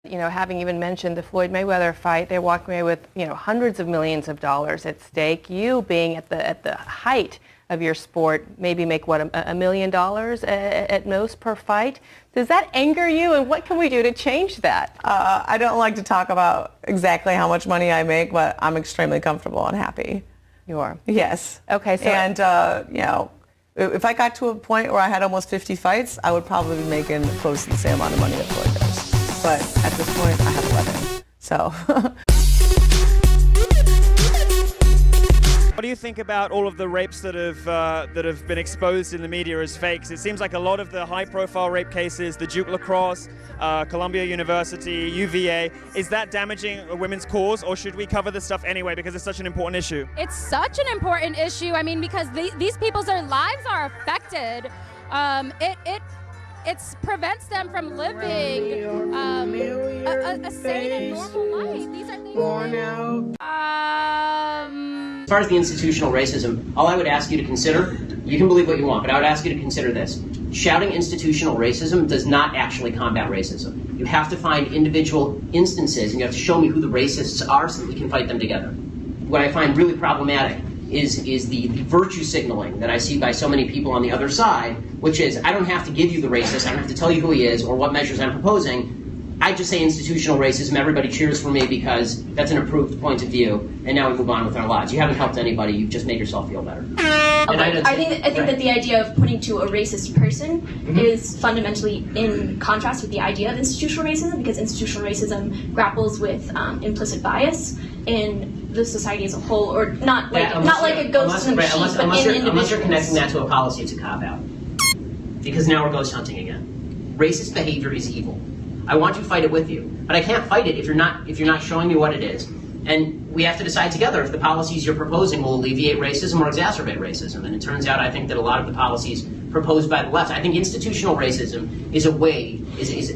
You know, having even mentioned the Floyd Mayweather fight, they're walking away with, you know, hundreds of millions of dollars at stake. You being at the height of your sport, maybe make what, $1 million at most per fight. Does that anger you, and what can we do to change that? I don't like to talk about exactly how much money I make, but I'm extremely comfortable and happy. You are? Yes. Okay. So and you know, if I got to a point where I had almost 50 fights, I would probably be making close to the same amount of money that Floyd does. But at this point, I have 11. So. What do you think about all of the rapes that have been exposed in the media as fakes? It seems like a lot of the high-profile rape cases, the Duke Lacrosse, Columbia University, UVA, is that damaging a women's cause, or should we cover this stuff anyway because it's such an important issue? It's such an important issue. I mean, because these people's lives are affected. It prevents them from living a sane and normal life. These are things. As far as the institutional racism, all I would ask you to consider, you can believe what you want, but I would ask you to consider this. Shouting institutional racism does not actually combat racism. You have to find individual instances, and you have to show me who the racists are so that we can fight them together. What I find really problematic is the virtue signaling that I see by so many people on the other side, which is, I don't have to give you the racist, I don't have to tell you who he is or what measures I'm proposing. I just say institutional racism, everybody cheers for me because that's an approved point of view, and now we move on with our lives. You haven't helped anybody, you've just made yourself feel better. I think that the idea of pointing to a racist person is fundamentally in contrast with the idea of institutional racism, because institutional racism grapples with implicit bias in the society as a whole, or not like a ghost in the machine, but in individuals. Unless you're connecting that to a policy, it's a cop-out. Because now we're ghost hunting again. Racist behavior is evil. I want to fight it with you, but I can't fight it if you're not showing me what it is. And we have to decide together if the policies you're proposing will alleviate racism or exacerbate racism. And it turns out, I think, that a lot of the policies proposed by the left, I think institutional racism is is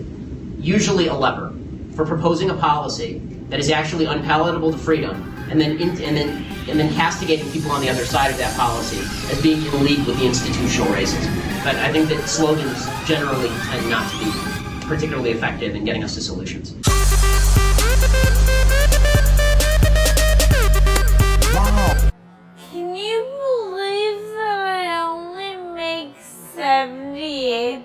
usually a lever for proposing a policy that is actually unpalatable to freedom, and then castigating people on the other side of that policy as being in league with the institutional racism. But I think that slogans generally tend not to be particularly effective in getting us to solutions. Wow. Can you believe that I only make 78%?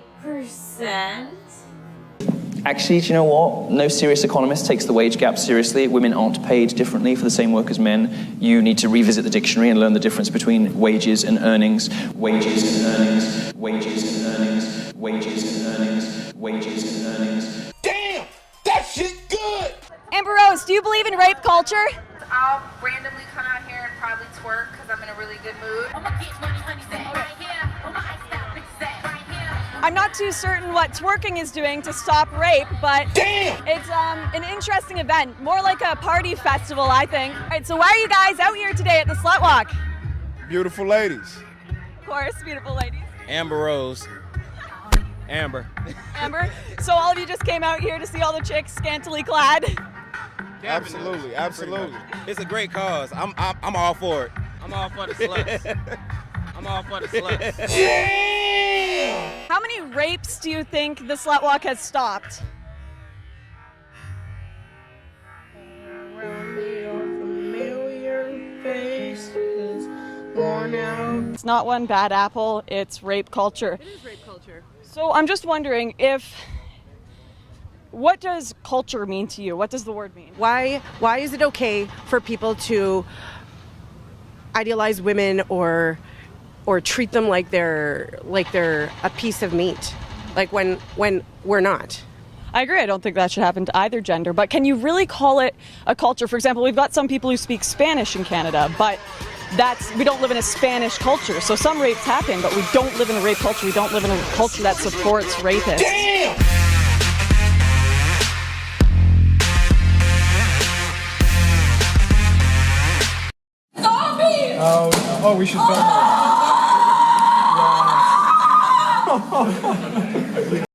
Actually, do you know what? No serious economist takes the wage gap seriously. Women aren't paid differently for the same work as men. You need to revisit the dictionary and learn the difference between wages and earnings. Wages and earnings. Wages and earnings. Wages and earnings. Wages and earnings. Damn! That shit good! Amber Rose, do you believe in rape culture? I'll randomly come out here and probably twerk because I'm in a really good mood. I'm not too certain what twerking is doing to stop rape, but damn! It's an interesting event, more like a party festival, I think. All right, so why are you guys out here today at the Slut Walk? Beautiful ladies. Of course, beautiful ladies. Amber Rose. Amber. Amber? So all of you just came out here to see all the chicks scantily clad? Absolutely, absolutely. It's a great cause. I'm all for it. I'm all for the sluts. I'm all for the sluts. Damn! How many rapes do you think the Slut Walk has stopped? It's not one bad apple, it's rape culture. It is rape culture. So I'm just wondering what does culture mean to you? What does the word mean? Why is it okay for people to idealize women or treat them like they're a piece of meat, like when we're not? I agree. I don't think that should happen to either gender, but can you really call it a culture? For example, we've got some people who speak Spanish in Canada, but we don't live in a Spanish culture. So some rapes happen, but we don't live in a rape culture. We don't live in a culture that supports rapists. Damn! Oh, we should film it.